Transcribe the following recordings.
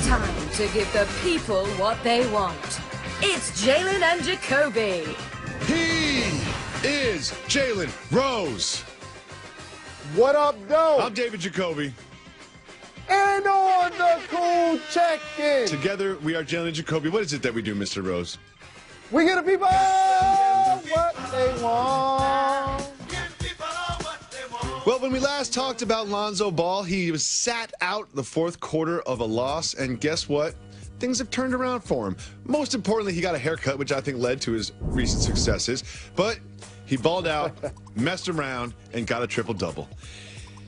time to give the people what they want. It's Jalen and Jacoby. He is Jalen Rose. What up, though? I'm David Jacoby. And on the cool check-in. Together, we are Jalen and Jacoby. What is it that we do, Mr. Rose? We give the people what they want. Well, when we last talked about Lonzo Ball, he was sat out the fourth quarter of a loss, and guess what? Things have turned around for him. Most importantly, he got a haircut, which I think led to his recent successes. But he balled out, messed around, and got a triple-double.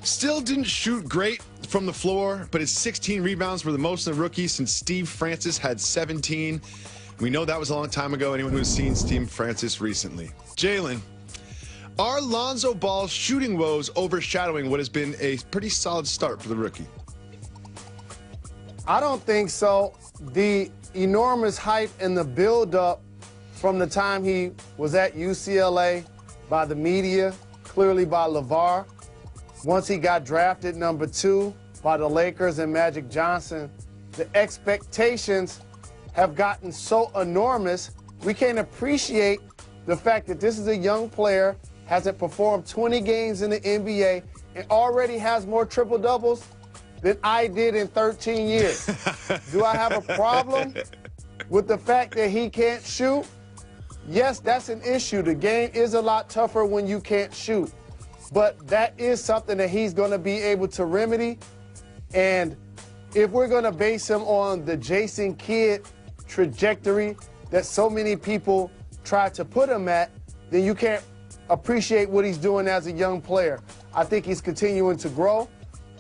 Still didn't shoot great from the floor, but his 16 rebounds were the most in a rookie since Steve Francis had 17. We know that was a long time ago, anyone who's seen Steve Francis recently. Jalen, are Lonzo Ball's shooting woes overshadowing what has been a pretty solid start for the rookie? I don't think so. The enormous hype and the build-up from the time he was at UCLA by the media, clearly by LeVar. Once he got drafted number 2 by the Lakers and Magic Johnson, the expectations have gotten so enormous, we can't appreciate the fact that this is a young player, hasn't performed 20 games in the NBA, and already has more triple-doubles than I did in 13 years. Do I have a problem with the fact that he can't shoot? Yes, that's an issue. The game is a lot tougher when you can't shoot. But that is something that he's going to be able to remedy. And if we're going to base him on the Jason Kidd trajectory that so many people try to put him at, then you can't appreciate what he's doing as a young player. I think he's continuing to grow.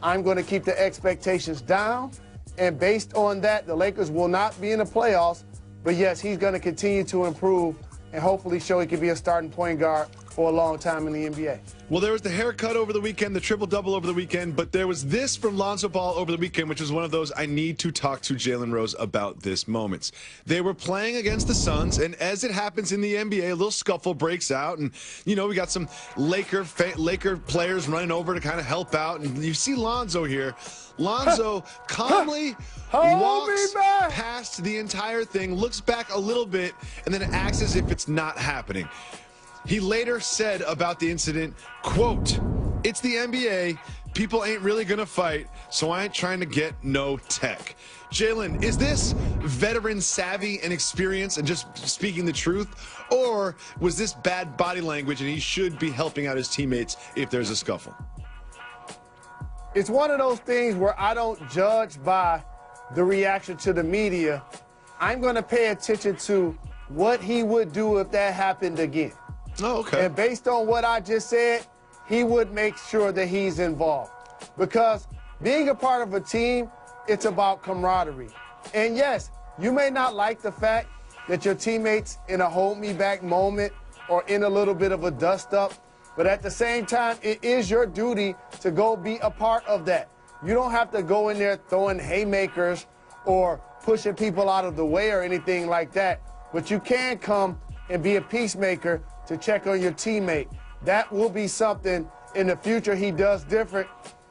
I'm going to keep the expectations down. And based on that, the Lakers will not be in the playoffs. But yes, he's going to continue to improve and hopefully show he can be a starting point guard for a long time in the NBA. Well, there was the haircut over the weekend, the triple-double over the weekend, but there was this from Lonzo Ball over the weekend, which was one of those I need to talk to Jalen Rose about this moments. They were playing against the Suns, and as it happens in the NBA, a little scuffle breaks out, and, you know, we got some Laker players running over to kind of help out, and you see Lonzo here. Lonzo calmly walks past the entire thing, looks back a little bit, and then acts as if it's not happening. He later said about the incident, quote, "It's the NBA. People ain't really going to fight, so I ain't trying to get no tech." Jalen, is this veteran savvy and experience and just speaking the truth? Or was this bad body language and he should be helping out his teammates if there's a scuffle? It's one of those things where I don't judge by the reaction to the media. I'm going to pay attention to what he would do if that happened again. Oh, okay. And based on what I just said, he would make sure that he's involved. Because being a part of a team, it's about camaraderie. And yes, you may not like the fact that your teammates in a hold-me-back moment or in a little bit of a dust-up, but at the same time, it is your duty to go be a part of that. You don't have to go in there throwing haymakers or pushing people out of the way or anything like that, but you can come and be a peacemaker to check on your teammate. That will be something in the future he does different.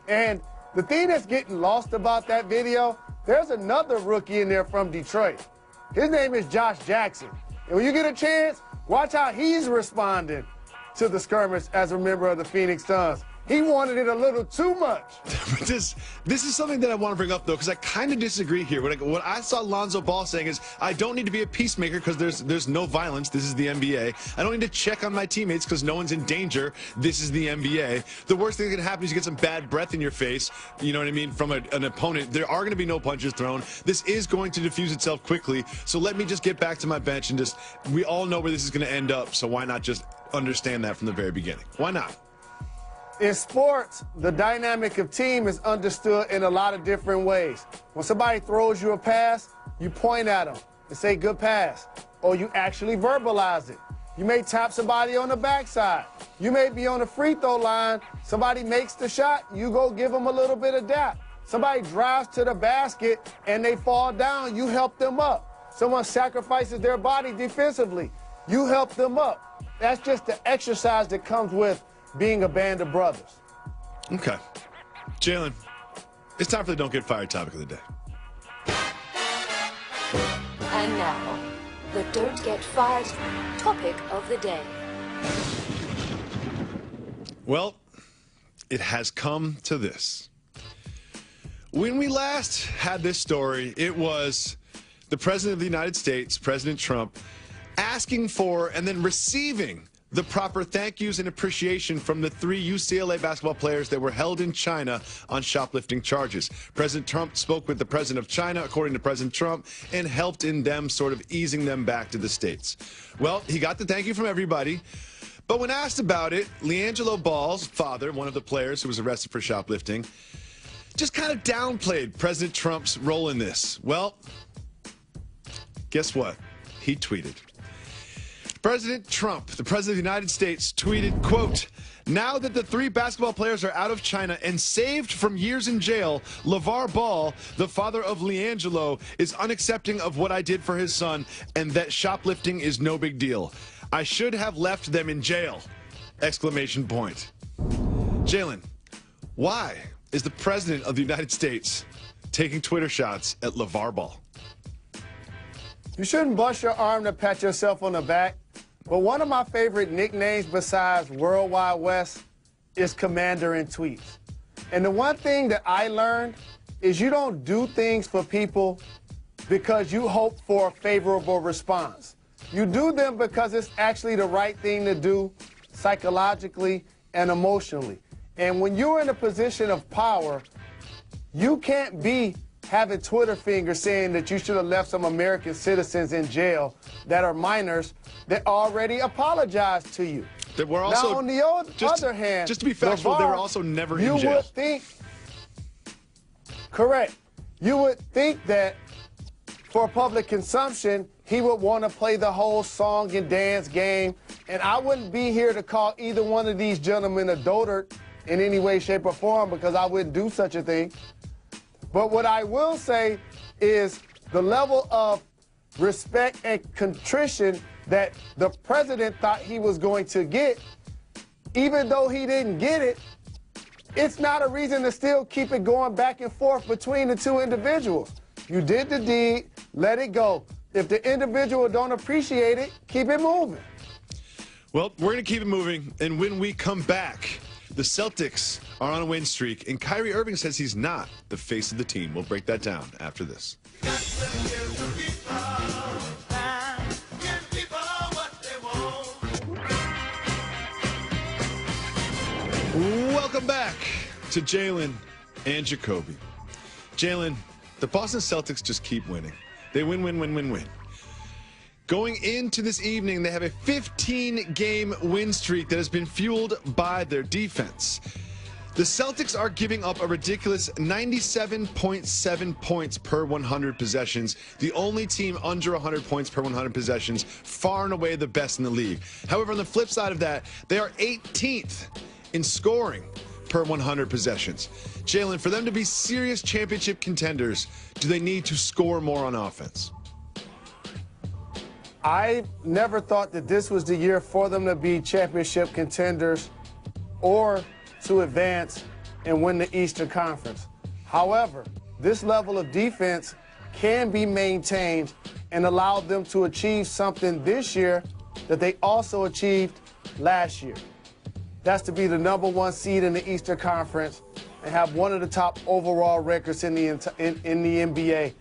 And the thing that's getting lost about that video, there's another rookie in there from Detroit. His name is Josh Jackson. And when you get a chance, watch how he's responding to the skirmish as a member of the Phoenix Suns. He wanted it a little too much. This is something that I want to bring up, though, because I kind of disagree here. What I saw Lonzo Ball saying is, I don't need to be a peacemaker because there's no violence. This is the NBA. I don't need to check on my teammates because no one's in danger. This is the NBA. The worst thing that can happen is you get some bad breath in your face, you know what I mean, from an opponent. There are going to be no punches thrown. This is going to diffuse itself quickly. So let me just get back to my bench and just, we all know where this is going to end up, so why not just understand that from the very beginning? Why not? In sports, the dynamic of team is understood in a lot of different ways. When somebody throws you a pass, you point at them and say, "Good pass," or you actually verbalize it. You may tap somebody on the backside. You may be on the free throw line. Somebody makes the shot, you go give them a little bit of dap. Somebody drives to the basket and they fall down, you help them up. Someone sacrifices their body defensively, you help them up. That's just the exercise that comes with being a band of brothers. Okay. Jalen, it's time for the Don't Get Fired topic of the day. And now, the Don't Get Fired topic of the day. Well, it has come to this. When we last had this story, it was the President of the United States, President Trump, asking for and then receiving the proper thank yous and appreciation from the 3 UCLA basketball players that were held in China on shoplifting charges. President Trump spoke with the President of China, according to President Trump, and helped in them sort of easing them back to the States. Well, he got the thank you from everybody. But when asked about it, LiAngelo Ball's father, one of the players who was arrested for shoplifting, just kind of downplayed President Trump's role in this. Well, guess what? He tweeted. President Trump, the President of the United States, tweeted, quote, "Now that the 3 basketball players are out of China and saved from years in jail, LeVar Ball, the father of LiAngelo, is unaccepting of what I did for his son and that shoplifting is no big deal. I should have left them in jail!" Exclamation point. Jalen, why is the President of the United States taking Twitter shots at LeVar Ball? You shouldn't bust your arm to pat yourself on the back, but one of my favorite nicknames besides World Wide West is Commander in Tweets. And the one thing that I learned is you don't do things for people because you hope for a favorable response. You do them because it's actually the right thing to do psychologically and emotionally. And when you're in a position of power, you can't be having Twitter fingers saying that you should have left some American citizens in jail that are minors that already apologized to you. That were also, now, on the other hand, just to be factual, they were also never in jail. You would think, correct, you would think that for public consumption, he would want to play the whole song and dance game, and I wouldn't be here to call either one of these gentlemen a dotard in any way, shape, or form because I wouldn't do such a thing. But what I will say is the level of respect and contrition that the president thought he was going to get, even though he didn't get it, it's not a reason to still keep it going back and forth between the 2 individuals. You did the deed, let it go. If the individual don't appreciate it, keep it moving. Well, we're going to keep it moving, and when we come back, the Celtics are on a win streak, and Kyrie Irving says he's not the face of the team. We'll break that down after this. Welcome back to Jalen and Jacoby. Jalen, the Boston Celtics just keep winning. They win, win, win, win, win. Going into this evening, they have a 15-game win streak that has been fueled by their defense. The Celtics are giving up a ridiculous 97.7 points per 100 possessions, the only team under 100 points per 100 possessions, far and away the best in the league. However, on the flip side of that, they are 18th in scoring per 100 possessions. Jalen, for them to be serious championship contenders, do they need to score more on offense? I never thought that this was the year for them to be championship contenders or to advance and win the Eastern Conference. However, this level of defense can be maintained and allow them to achieve something this year that they also achieved last year. That's to be the #1 seed in the Eastern Conference and have one of the top overall records in the NBA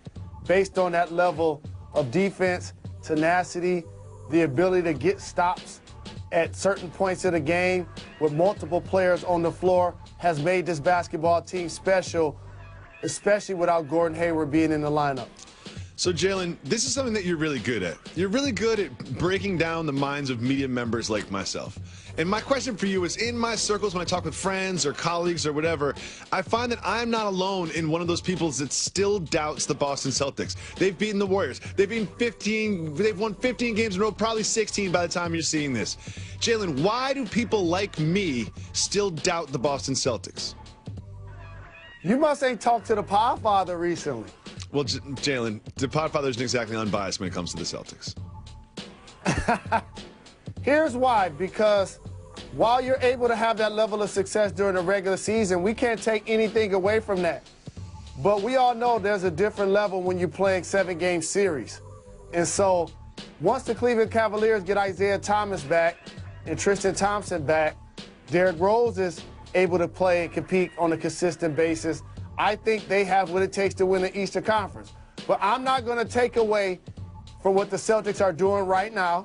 based on that level of defense, tenacity, the ability to get stops at certain points of the game with multiple players on the floor has made this basketball team special, especially without Gordon Hayward being in the lineup. So, Jalen, this is something that you're really good at. You're really good at breaking down the minds of media members like myself. And my question for you is, in my circles, when I talk with friends or colleagues or whatever, I find that I'm not alone in one of those people that still doubts the Boston Celtics. They've beaten the Warriors. They've won 15 games in a row, probably 16 by the time you're seeing this. Jalen, why do people like me still doubt the Boston Celtics? You must ain't talked to the Podfather recently. Well, Jalen, the Podfather isn't exactly unbiased when it comes to the Celtics. Here's why, because while you're able to have that level of success during the regular season, we can't take anything away from that. But we all know there's a different level when you're playing 7-game series. And so once the Cleveland Cavaliers get Isaiah Thomas back and Tristan Thompson back, Derrick Rose is able to play and compete on a consistent basis. I think they have what it takes to win the Eastern Conference. But I'm not going to take away from what the Celtics are doing right now.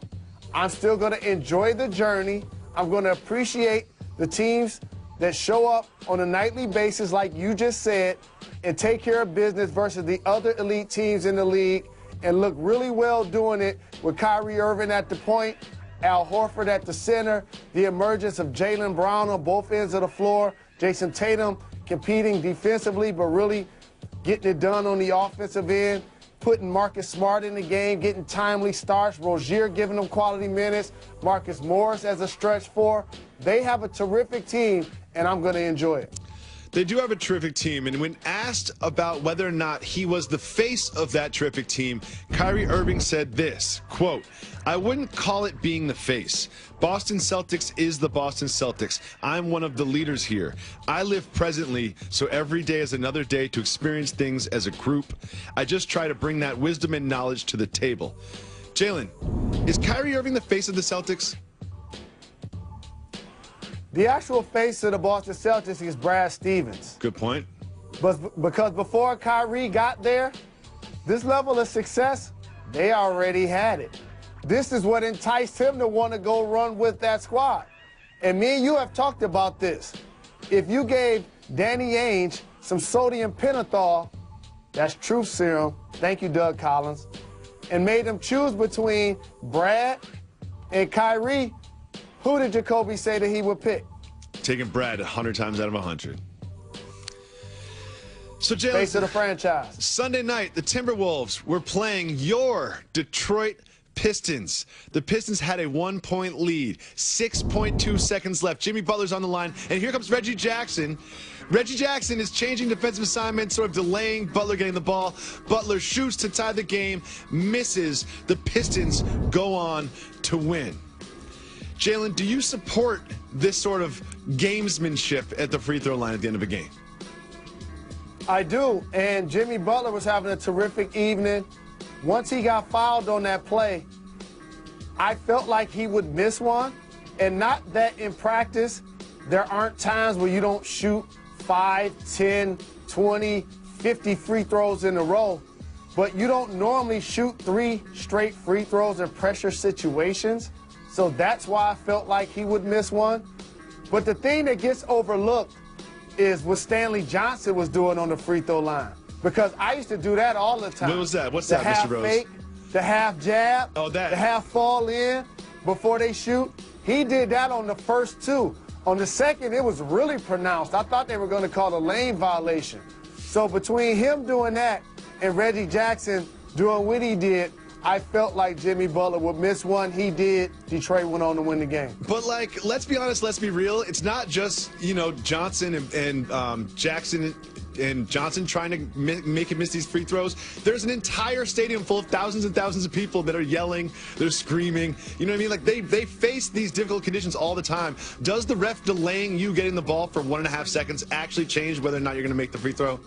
I'm still going to enjoy the journey. I'm going to appreciate the teams that show up on a nightly basis, like you just said, and take care of business versus the other elite teams in the league and look really well doing it with Kyrie Irving at the point, Al Horford at the center, the emergence of Jaylen Brown on both ends of the floor, Jason Tatum competing defensively but really getting it done on the offensive end, putting Marcus Smart in the game, getting timely starts, Rozier giving them quality minutes, Marcus Morris as a stretch four. They have a terrific team, and I'm going to enjoy it. They do have a terrific team, and when asked about whether or not he was the face of that terrific team, Kyrie Irving said this, quote, "I wouldn't call it being the face. Boston Celtics is the Boston Celtics. I'm one of the leaders here. I live presently, so every day is another day to experience things as a group. I just try to bring that wisdom and knowledge to the table." Jalen, is Kyrie Irving the face of the Celtics? The actual face of the Boston Celtics is Brad Stevens. Good point. But because before Kyrie got there, this level of success, they already had it. This is what enticed him to want to go run with that squad. And me and you have talked about this. If you gave Danny Ainge some sodium pentothal, that's truth serum, thank you, Doug Collins, and made him choose between Brad and Kyrie, who did Jacoby say that he would pick? Taking Brad 100 times out of 100. So, Jalen, face of the franchise. Sunday night, the Timberwolves were playing your Detroit Pistons. The Pistons had a 1-point lead, 6.2 seconds left. Jimmy Butler's on the line, and here comes Reggie Jackson. Reggie Jackson is changing defensive assignments, sort of delaying Butler getting the ball. Butler shoots to tie the game, misses. The Pistons go on to win. Jalen, do you support this sort of gamesmanship at the free throw line at the end of a game? I do, and Jimmy Butler was having a terrific evening. Once he got fouled on that play, I felt like he would miss one, and not that in practice there aren't times where you don't shoot 5, 10, 20, 50 free throws in a row, but you don't normally shoot 3 straight free throws in pressure situations. So that's why I felt like he would miss one. But the thing that gets overlooked is what Stanley Johnson was doing on the free throw line. Because I used to do that all the time. What was that? What's the that, half Mr. Rose? fake, the half jab, that. the half fall in before they shoot. He did that on the first 2. On the second, it was really pronounced. I thought they were going to call a lane violation. So between him doing that and Reggie Jackson doing what he did, I felt like Jimmy Butler would miss one. He did. Detroit went on to win the game. But, like, let's be honest, let's be real. It's not just, you know, Johnson and Jackson and Johnson trying to make him miss these free throws. There's an entire stadium full of thousands and thousands of people that are yelling, they're screaming. You know what I mean? Like, they face these difficult conditions all the time. Does the ref delaying you getting the ball for 1.5 seconds actually change whether or not you're going to make the free throw?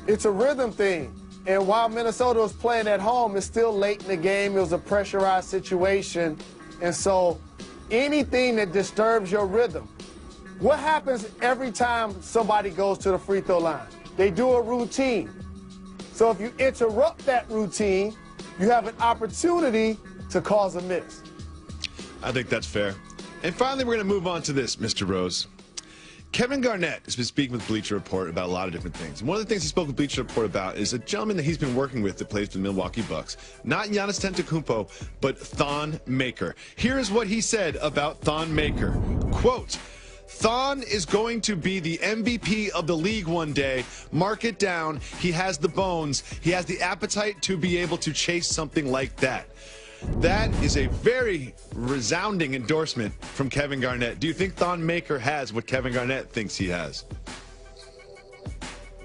It's a rhythm thing. And while Minnesota was playing at home, it's still late in the game. It was a pressurized situation. And so anything that disturbs your rhythm. What happens every time somebody goes to the free throw line? They do a routine. So if you interrupt that routine, you have an opportunity to cause a miss. I think that's fair. And finally, we're going to move on to this, Mr. Rose. Kevin Garnett has been speaking with Bleacher Report about a lot of different things. And one of the things he spoke with Bleacher Report about is a gentleman that he's been working with that plays for the Milwaukee Bucks. Not Giannis Antetokounmpo, but Thon Maker. Here is what he said about Thon Maker. Quote, "Thon is going to be the MVP of the league one day. Mark it down. He has the bones. He has the appetite to be able to chase something like that." That is a very resounding endorsement from Kevin Garnett. Do you think Thon Maker has what Kevin Garnett thinks he has?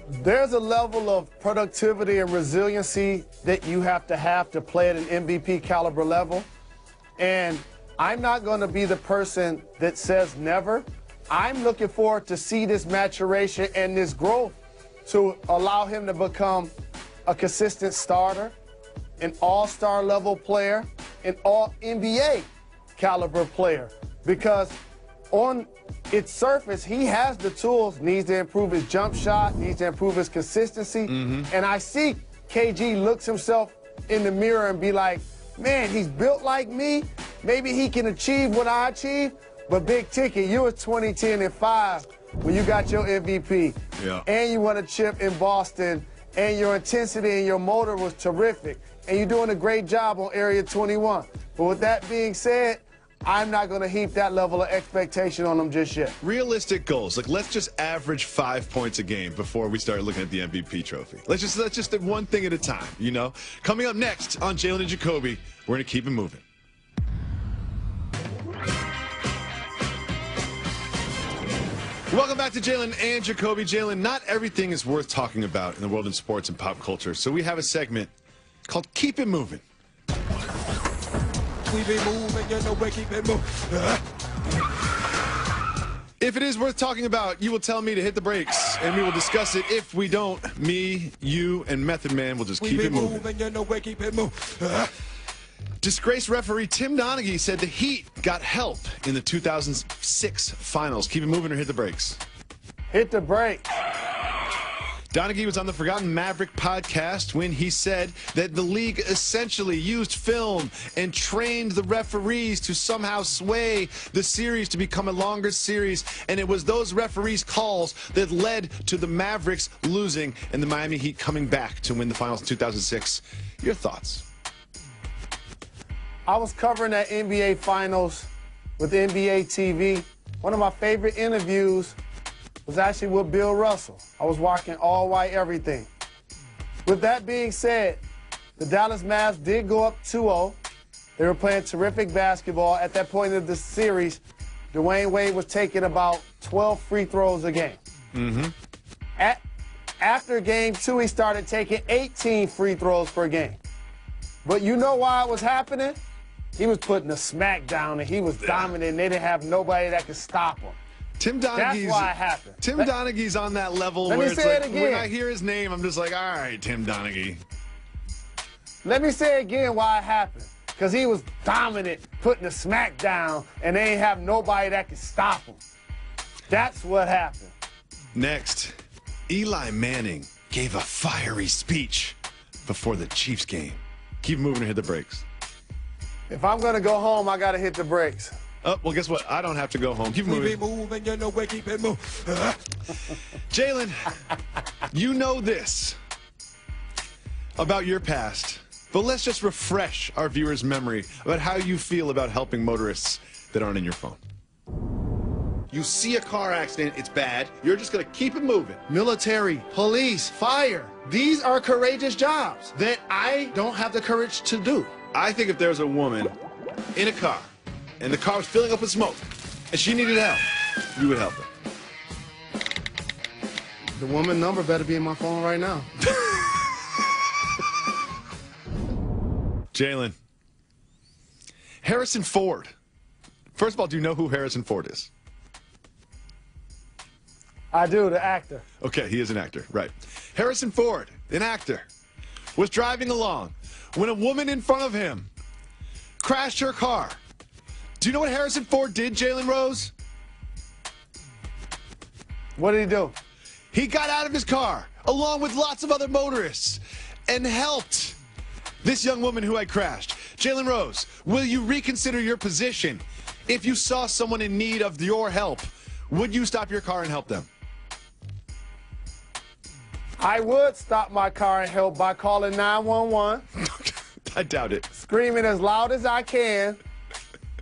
There's a level of productivity and resiliency that you have to play at an MVP caliber level. And I'm not going to be the person that says never. I'm looking forward to see this maturation and this growth to allow him to become a consistent starter, an all-star level player, an all-NBA caliber player. Because on its surface, he has the tools, needs to improve his jump shot, needs to improve his consistency. And I see KG looks himself in the mirror and be like, man, he's built like me. Maybe he can achieve what I achieve. But Big Ticket, you was 2010 and 5 when you got your MVP. Yeah. And you won a chip in Boston, and your intensity and your motor was terrific. And you're doing a great job on Area 21. But with that being said, I'm not going to heap that level of expectation on him just yet. Realistic goals. Like, let's just average 5 points a game before we start looking at the MVP trophy. Let's just do one thing at a time, you know? Coming up next on Jalen Jacoby, we're going to keep it moving. Welcome back to Jalen and Jacoby. Jalen, not everything is worth talking about in the world of sports and pop culture, so we have a segment called Keep It Moving. We be moving, you know we keep it moving. If it is worth talking about, you will tell me to hit the brakes, and we will discuss it. If we don't, me, you, and Method Man will just keep it moving. You know we keep it moving. Disgraced referee Tim Donaghy said the Heat got help in the 2006 finals. Keep it moving or hit the brakes. Hit the brake. Donaghy was on the Forgotten Maverick podcast when he said that the league essentially used film and trained the referees to somehow sway the series to become a longer series, and it was those referees' calls that led to the Mavericks losing and the Miami Heat coming back to win the finals in 2006. Your thoughts? I was covering that NBA Finals with NBA TV. One of my favorite interviews was actually with Bill Russell. I was watching all white everything. With that being said, the Dallas Mavs did go up 2-0. They were playing terrific basketball. At that point of the series, Dwayne Wade was taking about 12 free throws a game. After game 2, he started taking 18 free throws per game. But you know why it was happening? He was putting a smack down, and he was dominant, and they didn't have nobody that could stop him. Tim Donaghy's, That's why it happened. Tim Donaghy's on that level where it's like, when I hear his name, I'm just like, all right, Tim Donaghy. Let me say again why it happened. Because he was dominant, putting a smack down, and they ain't have nobody that could stop him. That's what happened. Next, Eli Manning gave a fiery speech before the Chiefs game. Keep moving or hit the brakes. If I'm going to go home, I got to hit the brakes. Oh, well, guess what? I don't have to go home. Keep We moving. be moving, you know we keep it moving. Jalen, you know this about your past, but let's just refresh our viewers' memory about how you feel about helping motorists that aren't in your phone. You see a car accident, it's bad. You're just going to keep it moving. Military, police, fire. These are courageous jobs that I don't have the courage to do. I think if there's a woman in a car and the car was filling up with smoke and she needed help, you would help her. The woman number better be in my phone right now. Jalen, Harrison Ford. First of all, do you know who Harrison Ford is? I do, the actor. Okay, he is an actor, right. Harrison Ford, an actor, was driving along when a woman in front of him crashed her car. Do you know what Harrison Ford did, Jalen Rose? What did he do? He got out of his car, along with lots of other motorists, and helped this young woman who had crashed. Jalen Rose, will you reconsider your position? If you saw someone in need of your help, would you stop your car and help them? I would stop my car and help by calling 911. I doubt it. Screaming as loud as I can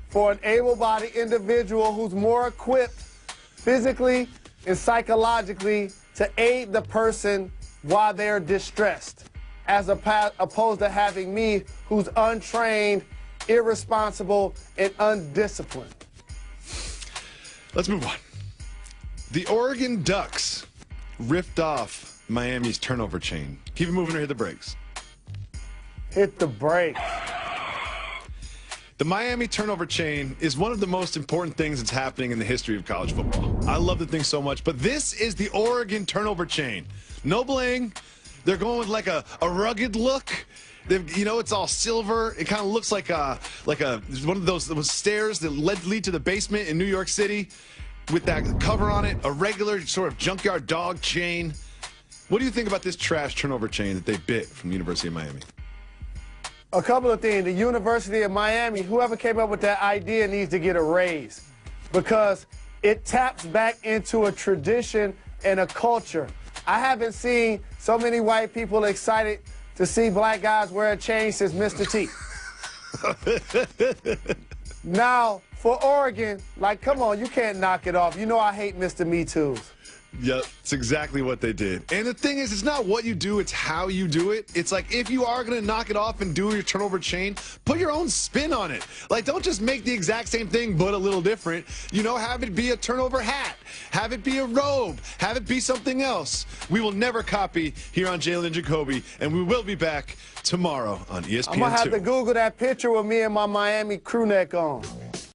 for an able-bodied individual who's more equipped physically and psychologically to aid the person while they're distressed, as opposed to having me who's untrained, irresponsible, and undisciplined. Let's move on. The Oregon Ducks ripped off Miami's turnover chain. Keep it moving or hit the brakes. Hit the brake. The Miami turnover chain is one of the most important things that's happening in the history of college football. I love the thing so much, but this is the Oregon turnover chain. No bling. They're going with like a rugged look. You know, it's all silver. It kind of looks like one of those stairs that lead to the basement in New York City with that cover on it, a regular sort of junkyard dog chain. What do you think about this trash turnover chain that they bit from the University of Miami? A couple of things. The University of Miami, whoever came up with that idea needs to get a raise because it taps back into a tradition and a culture. I haven't seen so many white people excited to see black guys wear a chain since Mr. T. Now, for Oregon, like, come on, you can't knock it off. You know I hate Mr. Me Too's. Yep, it's exactly what they did. And the thing is, it's not what you do, it's how you do it. It's like, if you are going to knock it off and do your turnover chain, put your own spin on it. Like, don't just make the exact same thing, but a little different. You know, have it be a turnover hat. Have it be a robe. Have it be something else. We will never copy here on Jalen Jacoby, and we will be back tomorrow on ESPN2. I'm going to have to Google that picture with me and my Miami crew neck on.